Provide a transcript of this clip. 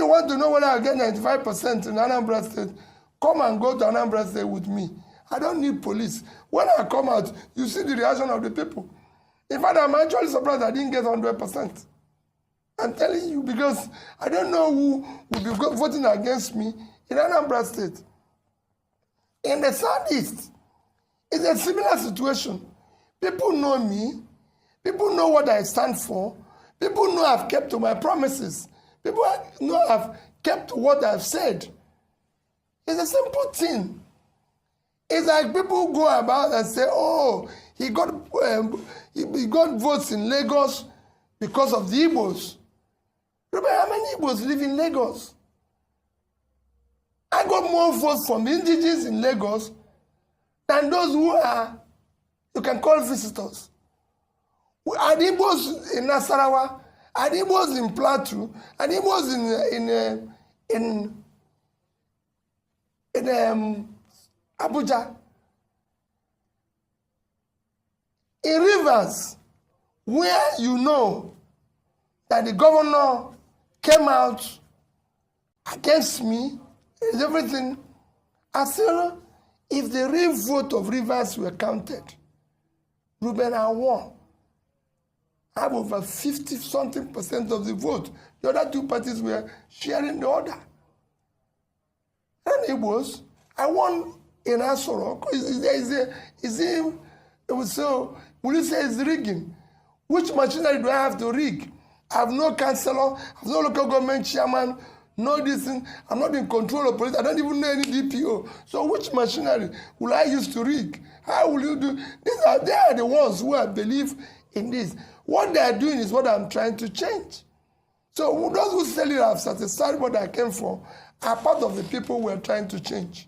you want to know whether I get 95% in Anambra State, come and go to Anambra State with me. I don't need police. When I come out, you see the reaction of the people. In fact, I'm actually surprised I didn't get 100%. I'm telling you, because I don't know who will be voting against me in Anambra State. In the Southeast, it's a similar situation. People know me. People know what I stand for. People know I've kept to my promises. People know I've kept to what I've said. It's a simple thing. It's like people go about and say, oh, he got votes in Lagos because of the Igbos. Remember how many Igbos live in Lagos? I got more votes from the indigenous in Lagos than those who are, you can call visitors. Are the Igbos in Nasarawa? Are the Igbos in Plateau? Are the Igbos in Abuja? In rivers, where you know that the governor came out against me, and everything, I said, if the real vote of Rivers were counted, Ruben I won. I have over 50-something% of the vote. The other two parties were sharing the order. And it was, I won in Asoro. So, will you say it's rigging? Which machinery do I have to rig? I have no councillor, I have no local government chairman, no this thing. I'm not in control of police. I don't even know any DPO. So which machinery will I use to rig? How will you do? They are the ones who I believe in this. What they are doing is what I'm trying to change. So those who say you have satisfied what I came for are part of the people we're trying to change.